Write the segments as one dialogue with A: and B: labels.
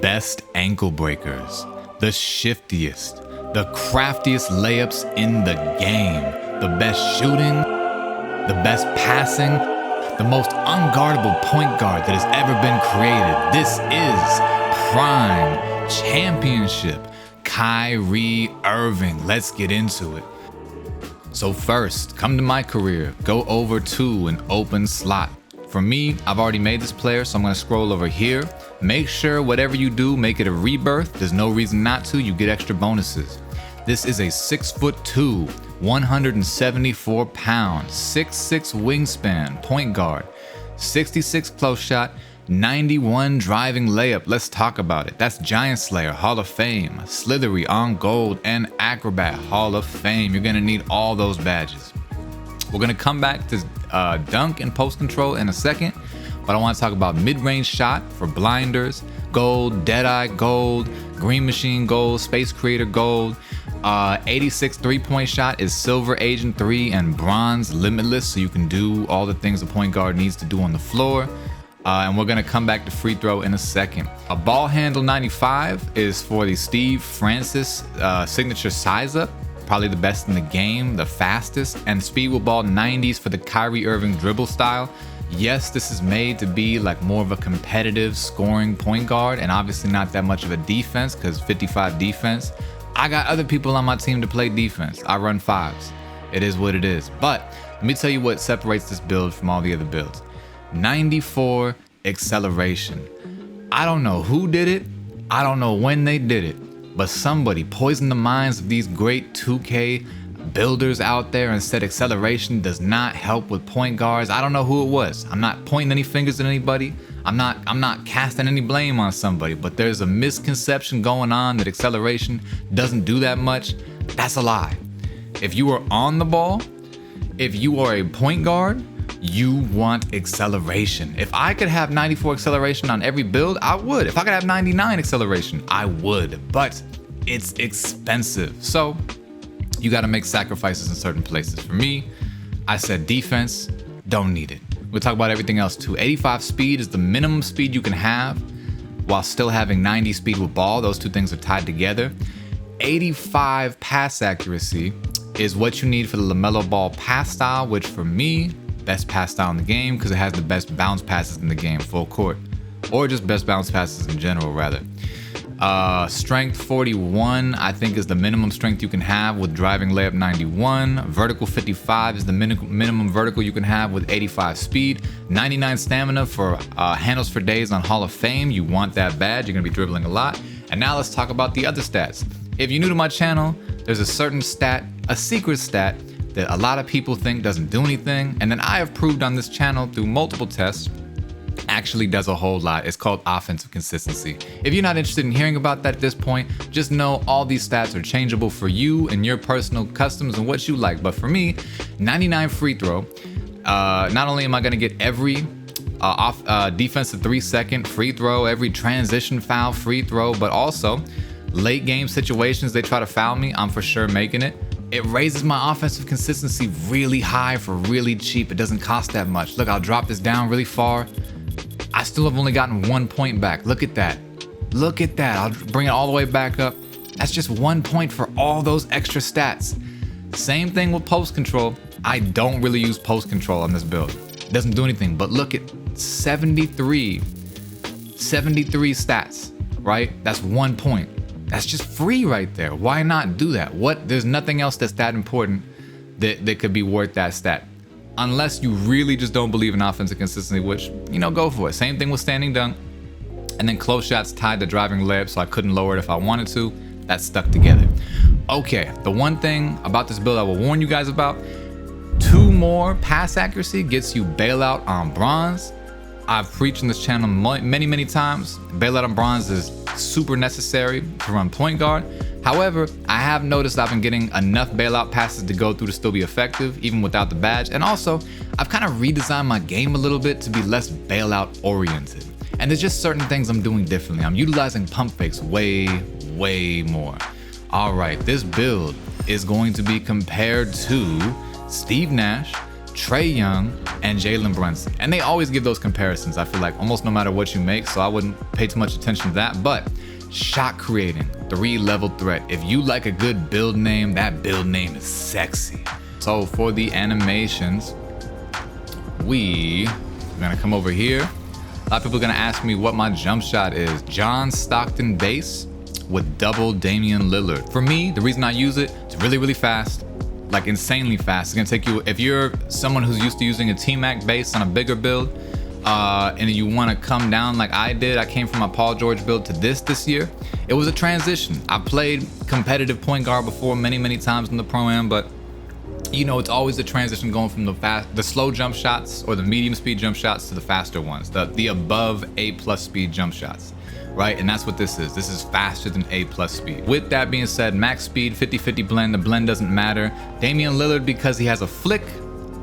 A: best ankle breakers, the shiftiest, the craftiest layups in the game, the best shooting, the best passing, the most unguardable point guard that has ever been created. This is Prime Championship Kyrie Irving. Let's get into it. So first, come to my career, go over to an open slot. For me, I've already made this player, so I'm gonna scroll over here. Make sure whatever you do, make it a rebirth. There's no reason not to, you get extra bonuses. This is a 6'2", 174 pounds, 6'6" wingspan, point guard, 66 close shot, 91 driving layup. Let's talk about it. That's Giant Slayer, Hall of Fame, Slithery on gold, and Acrobat, Hall of Fame. You're gonna need all those badges. We're gonna come back to dunk and post control in a second, but I want to talk about mid-range shot for blinders, gold, Deadeye gold, Green Machine gold, Space Creator gold. 86 three-point shot is Silver Agent 3 and Bronze Limitless, so you can do all the things a point guard needs to do on the floor. And we're gonna come back to free throw in a second. A ball handle 95 is for the Steve Francis signature size up. Probably the best in the game, the fastest, and speed with ball 90s for the Kyrie Irving dribble style. Yes, this is made to be like more of a competitive scoring point guard, and obviously not that much of a defense because 55 defense. I got other people on my team to play defense. I run fives. It is what it is. But let me tell you what separates this build from all the other builds. 94 acceleration. I don't know who did it. I don't know when they did it. But somebody poisoned the minds of these great 2K builders out there and said acceleration does not help with point guards. I don't know who it was. I'm not pointing any fingers at anybody. I'm not casting any blame on somebody, but there's a misconception going on that acceleration doesn't do that much. That's a lie. If you are on the ball, if you are a point guard, you want acceleration. If I could have 94 acceleration on every build, I would. If I could have 99 acceleration, I would. But it's expensive. So you got to make sacrifices in certain places. For me, I said defense, don't need it. We'll talk about everything else too. 85 speed is the minimum speed you can have while still having 90 speed with ball. Those two things are tied together. 85 pass accuracy is what you need for the LaMelo Ball pass style, which for me, best pass style in the game because it has the best bounce passes in the game, full court, or just best bounce passes in general rather. Strength 41 I think is the minimum strength you can have with driving layup 91. Vertical 55 is the minimum vertical you can have with 85 speed. 99 stamina for handles for days on Hall of Fame. You want that badge, you're gonna be dribbling a lot. And now let's talk about the other stats. If you're new to my channel, there's a certain stat, a secret stat that a lot of people think doesn't do anything, and then I have proved on this channel through multiple tests actually does a whole lot. It's called offensive consistency. If you're not interested in hearing about that at this point, just know all these stats are changeable for you and your personal customs and what you like. But for me, 99 free throw, not only am I gonna get every defensive 3-second free throw, every transition foul free throw, but also late game situations they try to foul me, I'm for sure making it. It raises my offensive consistency really high for really cheap. It doesn't cost that much. Look, I'll drop this down really far. I still have only gotten 1 point back. Look at that. Look at that. I'll bring it all the way back up. That's just 1 point for all those extra stats. Same thing with post control. I don't really use post control on this build. It doesn't do anything, but look at 73 stats, right? That's 1 point. That's just free right there. Why not do that? There's nothing else that's that important that could be worth that stat. Unless you really just don't believe in offensive consistency, which, go for it. Same thing with standing dunk. And then close shots tied to driving layup, so I couldn't lower it if I wanted to. That's stuck together. Okay, the one thing about this build I will warn you guys about, 2 more pass accuracy gets you bailout on bronze. I've preached on this channel many times. Bailout on bronze is super necessary to run point guard. However, I have noticed I've been getting enough bailout passes to go through to still be effective, even without the badge. And also, I've kind of redesigned my game a little bit to be less bailout oriented. And there's just certain things I'm doing differently. I'm utilizing pump fakes way more. All right, this build is going to be compared to Steve Nash, Trae Young, and Jalen Brunson. And they always give those comparisons, I feel like, almost no matter what you make, so I wouldn't pay too much attention to that. But shot creating, 3-level threat. If you like a good build name, that build name is sexy. So for the animations, we're gonna come over here. A lot of people are gonna ask me what my jump shot is. John Stockton base with double Damian Lillard. For me, the reason I use it, it's really, really fast, like insanely fast. It's gonna take you, if you're someone who's used to using a T-Mac base on a bigger build, and you wanna come down like I did, I came from my Paul George build to this year, it was a transition. I played competitive point guard before many times in the Pro-Am, but you know, it's always a transition going from the slow jump shots or the medium speed jump shots to the faster ones, the above A+ speed jump shots, right? And that's what this is. This is faster than A+ speed. With that being said, max speed, 50-50 blend. The blend doesn't matter. Damian Lillard, because he has a flick.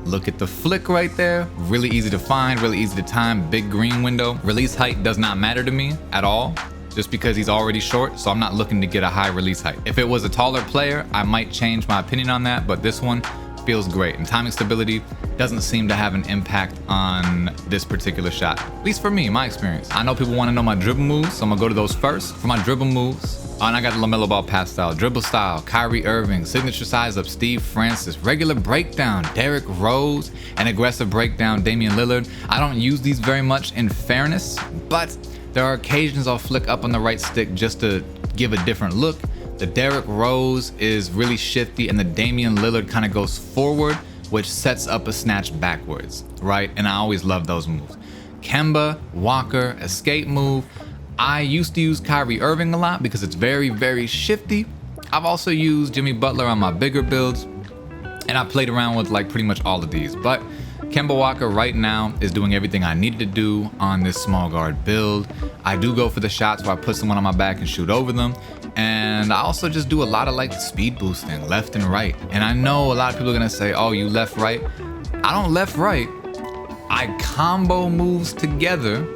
A: Look at the flick right there. Really easy to find, really easy to time. Big green window. Release height does not matter to me at all, just because he's already short, so I'm not looking to get a high release height. If it was a taller player, I might change my opinion on that, but this one feels great. And timing stability doesn't seem to have an impact on this particular shot, at least for me, my experience. I know people want to know my dribble moves, so I'm gonna go to those first. For my dribble moves, and I got the LaMelo Ball pass style, dribble style, Kyrie Irving, signature size up, Steve Francis, regular breakdown, Derrick Rose, and aggressive breakdown, Damian Lillard. I don't use these very much, in fairness, but there are occasions I'll flick up on the right stick just to give a different look. The Derrick Rose is really shifty, and the Damian Lillard kind of goes forward, which sets up a snatch backwards, right? And I always love those moves. Kemba Walker escape move. I used to use Kyrie Irving a lot because it's very shifty. I've also used Jimmy Butler on my bigger builds, and I played around with like pretty much all of these. But Kemba Walker right now is doing everything I needed to do on this small guard build. I do go for the shots where I put someone on my back and shoot over them. And I also just do a lot of like speed boosting left and right. And I know a lot of people are gonna say, oh, you left, right. I don't left, right. I combo moves together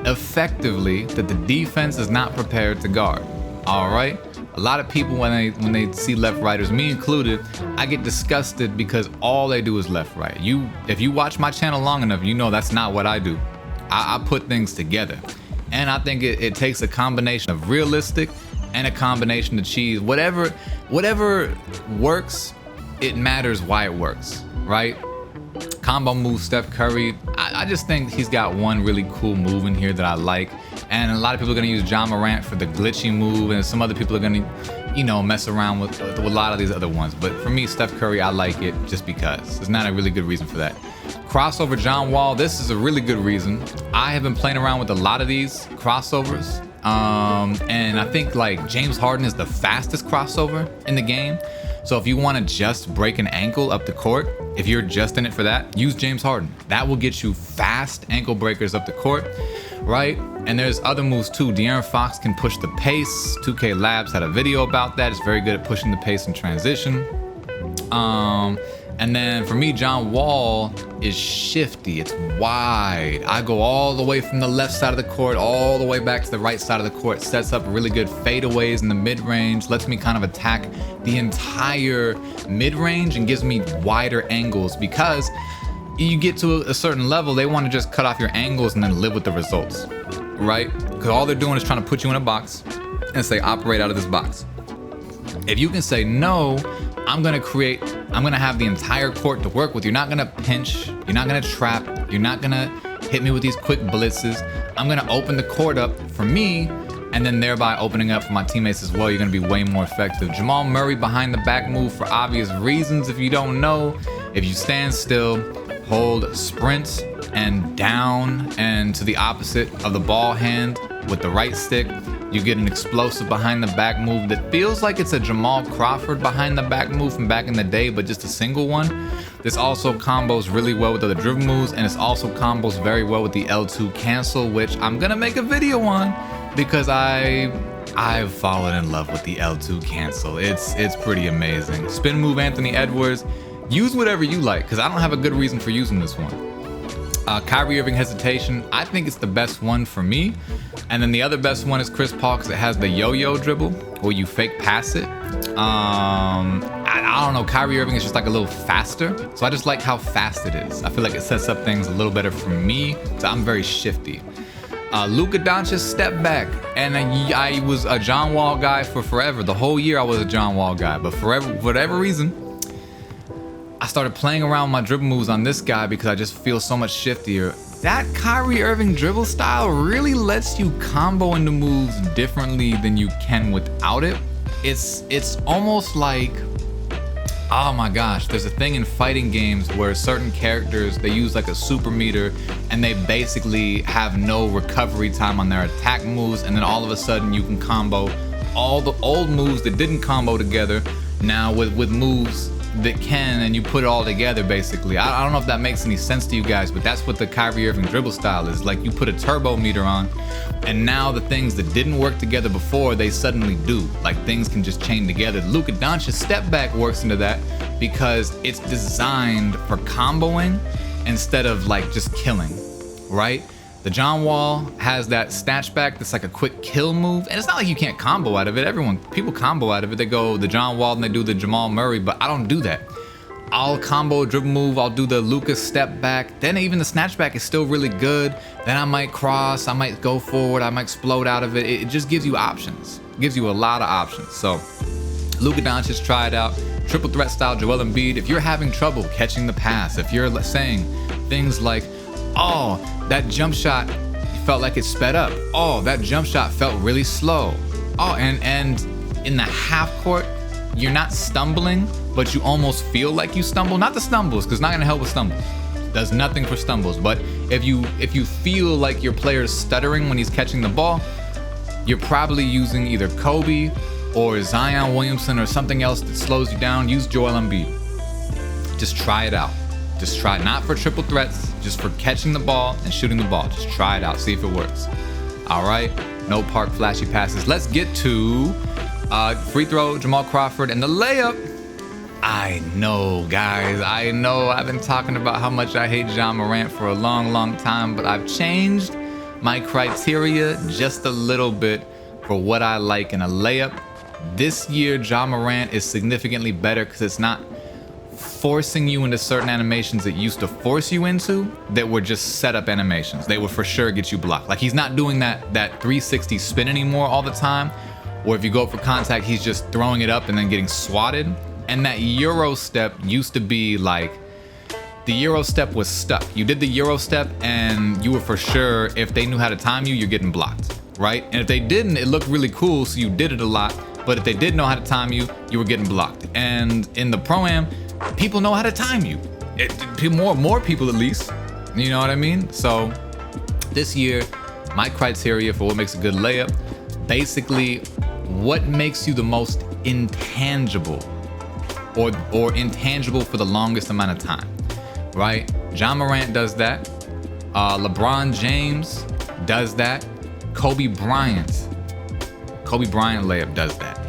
A: effectively that the defense is not prepared to guard. All right. A lot of people, when they see left righters, me included, I get disgusted because all they do is left right. If you watch my channel long enough, you know that's not what I do. I put things together. And I think it takes a combination of realistic and a combination of cheese. Whatever works, it matters why it works, right? Combo move, Steph Curry. I just think he's got one really cool move in here that I like. And a lot of people are gonna use John Morant for the glitchy move, and some other people are gonna, you know, mess around with a lot of these other ones. But for me, Steph Curry, I like it just because. There's not a really good reason for that. Crossover John Wall, this is a really good reason. I have been playing around with a lot of these crossovers. And I think like James Harden is the fastest crossover in the game. So if you want to just break an ankle up the court, if you're just in it for that, use James Harden. That will get you fast ankle breakers up the court, right? And there's other moves too. De'Aaron Fox can push the pace. 2K Labs had a video about that. It's very good at pushing the pace in transition. And then for me, John Wall is shifty. It's wide. I go all the way from the left side of the court, all the way back to the right side of the court. Sets up really good fadeaways in the mid-range. Lets me kind of attack the entire mid-range and gives me wider angles, because you get to a certain level, they want to just cut off your angles and then live with the results, right? Because all they're doing is trying to put you in a box and say, operate out of this box. If you can say, no, I'm gonna have the entire court to work with. You're not gonna pinch, you're not gonna trap, you're not gonna hit me with these quick blitzes. I'm gonna open the court up for me, and then thereby opening up for my teammates as well. You're gonna be way more effective. Jamal Murray behind the back move for obvious reasons. If you don't know, if you stand still, hold sprint and down and to the opposite of the ball hand with the right stick, you get an explosive behind the back move that feels like it's a Jamal Crawford behind the back move from back in the day, but just a single one. This also combos really well with other dribble moves, and it also combos very well with the L2 cancel, which I'm gonna make a video on because I've fallen in love with the L2 cancel. It's pretty amazing. Spin move Anthony Edwards. Use whatever you like, because I don't have a good reason for using this one. Kyrie Irving hesitation, I think it's the best one for me. And then the other best one is Chris Paul, because it has the yo-yo dribble where you fake pass it. I don't know, Kyrie Irving is just like a little faster. So I just like how fast it is. I feel like it sets up things a little better for me. So I'm very shifty. Luka Doncic step back, and I was a John Wall guy for forever. The whole year I was a John Wall guy, but for whatever reason, I started playing around with my dribble moves on this guy because I just feel so much shiftier. That Kyrie Irving dribble style really lets you combo into moves differently than you can without it. It's almost like, oh my gosh, there's a thing in fighting games where certain characters, they use like a super meter and they basically have no recovery time on their attack moves, and then all of a sudden you can combo all the old moves that didn't combo together now with moves that can, and you put it all together basically. I don't know if that makes any sense to you guys, but that's what the Kyrie Irving dribble style is. Like, you put a turbo meter on, and now the things that didn't work together before, they suddenly do. Like, things can just chain together. Luka Doncic step back works into that because it's designed for comboing instead of like just killing, right? The John Wall has that snatch back that's like a quick kill move, and it's not like you can't combo out of it. People combo out of it. They go the John Wall and they do the Jamal Murray, but I don't do that. I'll combo a dribble move, I'll do the Luka step back, then even the snatch back is still really good. Then I might cross, I might go forward, I might explode out of it. It just gives you options. It gives you a lot of options. So Luka Doncic, try it out. Triple threat style Joel Embiid. If you're having trouble catching the pass, if you're saying things like, oh, that jump shot felt like it sped up. Oh, that jump shot felt really slow. Oh, and in the half court, you're not stumbling, but you almost feel like you stumble. Not the stumbles, because it's not gonna help with stumbles. Does nothing for stumbles. But if you feel like your player's stuttering when he's catching the ball, you're probably using either Kobe or Zion Williamson or something else that slows you down. Use Joel Embiid. Just try it out. Just try it, not for triple threats, just for catching the ball and shooting the ball. Just try it out, see if it works. All right, no park flashy passes. Let's get to free throw, Jamal Crawford, and the layup. I know, guys, I know I've been talking about how much I hate Ja Morant for a long time, but I've changed my criteria just a little bit for what I like in a layup. This year, Ja Morant is significantly better because it's not forcing you into certain animations that used to force you into, that were just setup animations. They would for sure get you blocked. Like, he's not doing that 360 spin anymore all the time, or if you go for contact, he's just throwing it up and then getting swatted. And that Euro step used to be like, the Euro step was stuck. You did the Euro step and you were for sure, if they knew how to time you, you're getting blocked, right? And if they didn't, it looked really cool, so you did it a lot. But if they did know how to time you, you were getting blocked. And in the Pro-Am, people know how to time you. More people at least. You know what I mean? So this year, my criteria for what makes a good layup, basically what makes you the most intangible, or intangible for the longest amount of time, right? Ja Morant does that. LeBron James does that. Kobe Bryant layup does that.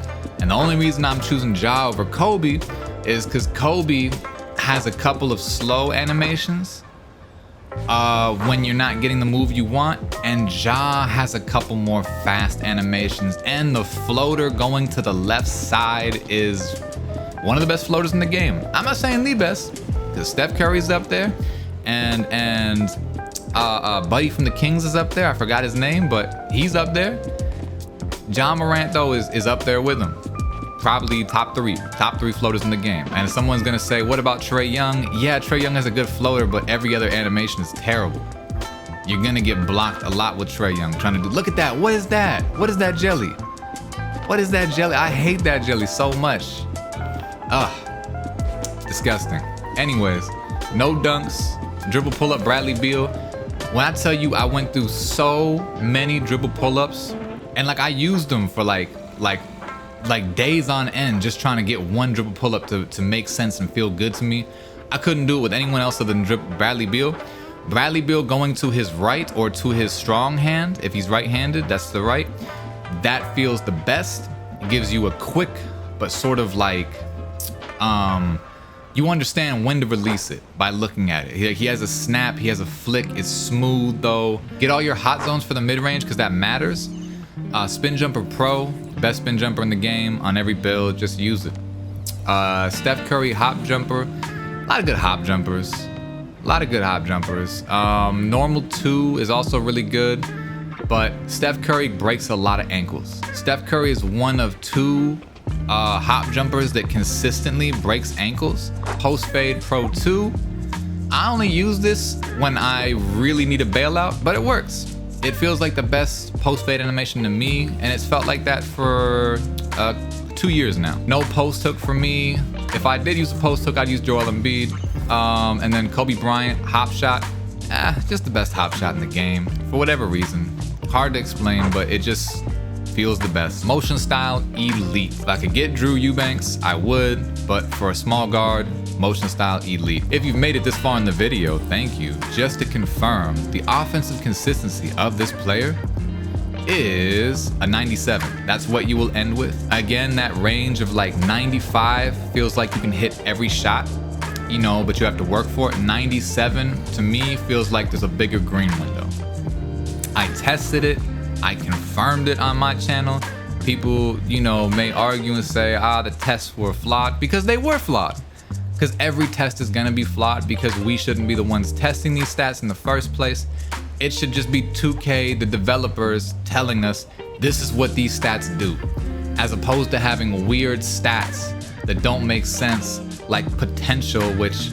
A: And the only reason I'm choosing Ja over Kobe is because Kobe has a couple of slow animations when you're not getting the move you want, and Ja has a couple more fast animations, and the floater going to the left side is one of the best floaters in the game. I'm not saying the best, because Steph Curry's up there, and Buddy from the Kings is up there. I forgot his name, but he's up there. Ja Morant though is up there with him. Probably top three floaters in the game. And someone's gonna say, what about Trae Young? Yeah, Trae Young has a good floater, but every other animation is terrible. You're gonna get blocked a lot with Trae Young trying to do, look at that, what is that? What is that jelly? What is that jelly? I hate that jelly so much. Ugh, disgusting. Anyways, no dunks, dribble pull up Bradley Beal. When I tell you I went through so many dribble pull-ups, and like I used them for like days on end, just trying to get one dribble pull-up to make sense and feel good to me. I couldn't do it with anyone else other than Bradley Beal. Bradley Beal going to his right or to his strong hand, if he's right-handed, that's the right. That feels the best. It gives you a quick, but sort of like, you understand when to release it by looking at it. He has a snap, he has a flick, it's smooth though. Get all your hot zones for the mid-range because that matters. Spin Jumper Pro, best spin jumper in the game on every build, just use it. Steph Curry hop jumper. A lot of good hop jumpers. Normal 2 is also really good, but Steph Curry breaks a lot of ankles. Steph Curry is one of 2 hop jumpers that consistently breaks ankles. Post Fade Pro 2. I only use this when I really need a bailout, but it works. It feels like the best post fade animation to me, and it's felt like that for 2 years now. No post hook for me. If I did use a post hook, I'd use Joel Embiid. And then Kobe Bryant, hop shot. Just the best hop shot in the game for whatever reason. Hard to explain, but it just feels the best. Motion style, elite. If I could get Drew Eubanks, I would, but for a small guard, motion style, elite. If you've made it this far in the video, thank you. Just to confirm, the offensive consistency of this player is a 97. That's what you will end with. Again, that range of like 95 feels like you can hit every shot, you know, but you have to work for it. 97 to me feels like there's a bigger green window. I tested it, I confirmed it on my channel. People, you know, may argue and say, the tests were flawed, because they were flawed. Because every test is gonna be flawed, because we shouldn't be the ones testing these stats in the first place. It should just be 2K, the developers, telling us this is what these stats do, as opposed to having weird stats that don't make sense, like potential, which,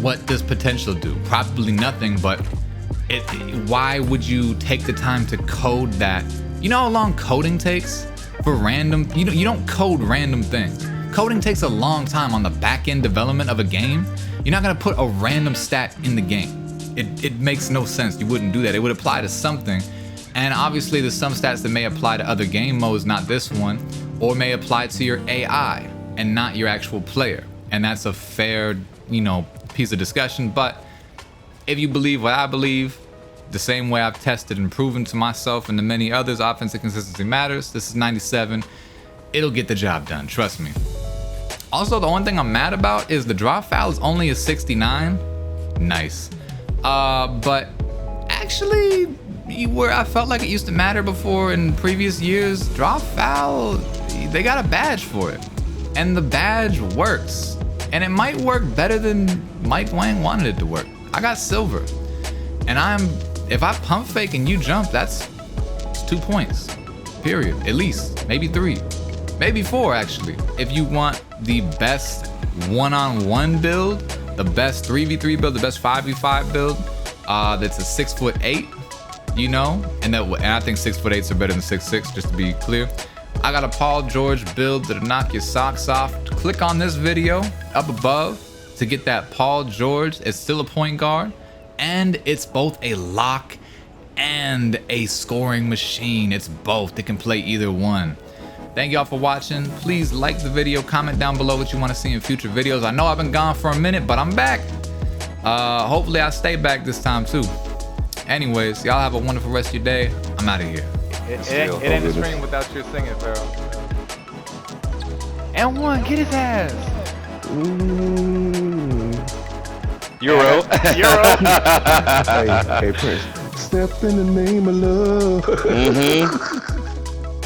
A: what does potential do? Probably nothing, but why would you take the time to code that? You know how long coding takes for random, you don't code random things. Coding takes a long time on the back end development of a game. You're not gonna put a random stat in the game. It makes no sense. You wouldn't do that. It would apply to something. And obviously there's some stats that may apply to other game modes, not this one, or may apply to your AI and not your actual player. And that's a fair, you know, piece of discussion. But if you believe what I believe, the same way I've tested and proven to myself and to many others, offensive consistency matters. This is 97. It'll get the job done, trust me. Also, the one thing I'm mad about is the draw foul is only a 69. Nice. But actually, where I felt like it used to matter before in previous years, draw foul, they got a badge for it. And the badge works. And it might work better than Mike Wang wanted it to work. I got silver. And if I pump fake and you jump, it's 2 points, period, at least, maybe 3, maybe 4 actually. If you want the best one-on-one build, the best 3v3 build, the best 5v5 build, that's a 6'8", you know, and I think 6'8" are better than 6'6", just to be clear. I got a Paul George build that'll knock your socks off. Click on this video up above to get that Paul George. It's still a point guard, and it's both a lock and a scoring machine. It's both. It can play either one. Thank y'all for watching. Please like the video, comment down below what you want to see in future videos. I know I've been gone for a minute, but I'm back. Hopefully I stay back this time too. Anyways, y'all have a wonderful rest of your day. I'm out of here.
B: It ain't a stream without you singing, Pharaoh. And one, get his ass. Euro.
C: Hey, Prince. Step in the name of love.